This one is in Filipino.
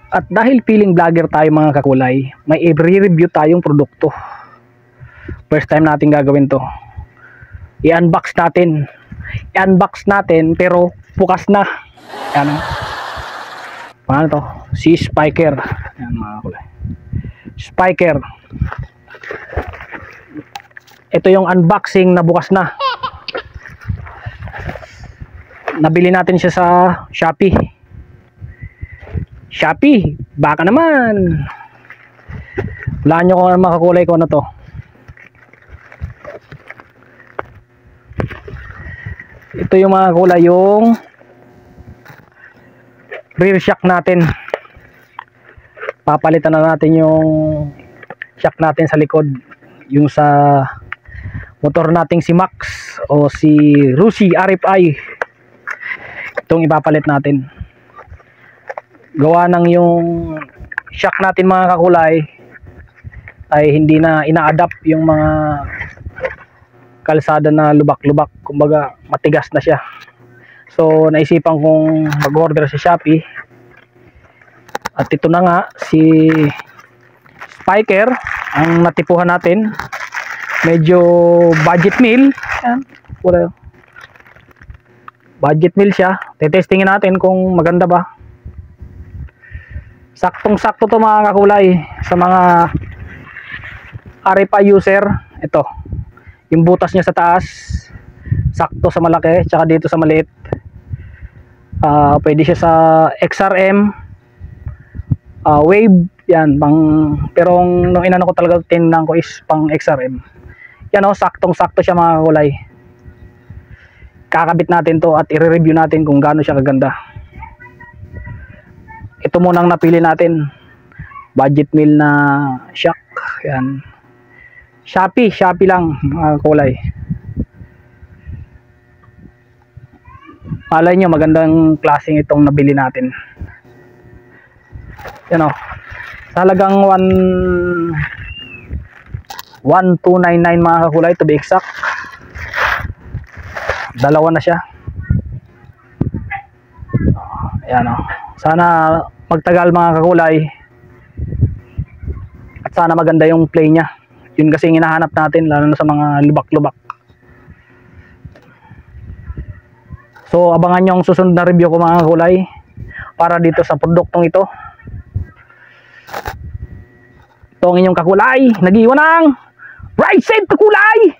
At dahil feeling vlogger tayo mga kakulay, may i-review tayong produkto. First time natin gagawin to. I-unbox natin. I-unbox natin pero bukas na. Yan. Paano to? Si Spiker. Yan mga kakulay. Spiker. Ito yung unboxing na bukas na. Nabili natin siya sa Shopee. Shopee, baka naman. Wala nyo kung makakulay ko na to. Ito yung mga kulay, yung rear shock natin. Papalitan na natin yung shock natin sa likod. Yung sa motor nating si Max o si Rusi RFI. Itong ipapalit natin. Gawa ng yung shock natin mga kakulay ay hindi na ina-adapt yung mga kalsada na lubak-lubak, kumbaga matigas na siya. So naisipan kong mag-order sa Shopee at ito na nga si Spiker ang natipuhan natin. Medyo budget meal. Yan. Budget meal siya. Tetestingin natin kung maganda ba. Saktong-sakto to mga kakulay sa mga RFI user. Ito, yung butas niya sa taas sakto sa malaki, tsaka dito sa maliit. Pwede siya sa XRM, Wave, yan pang, pero nung inano ko talaga tinignan ko is pang XRM. Yan o, saktong-sakto siya mga kakulay. Kakabit natin to at i-review natin kung gaano siya kaganda. Ito munang napili natin, budget meal na shock. Yan, Shopee lang mga kulay. Malay nyo magandang klaseng itong nabili natin. Yan o, sa halagang 1,299 mga kakulay to be exact. Dalawa na siya. Ayan o, sana magtagal mga kakulay at sana maganda yung play nya. Yun kasi hinahanap natin lalo na sa mga lubak-lubak. So abangan nyo ang susunod na review ko mga kakulay para dito sa produktong ito. Ito ang inyong kakulay, nag-iwan ng Right Side Kakulay.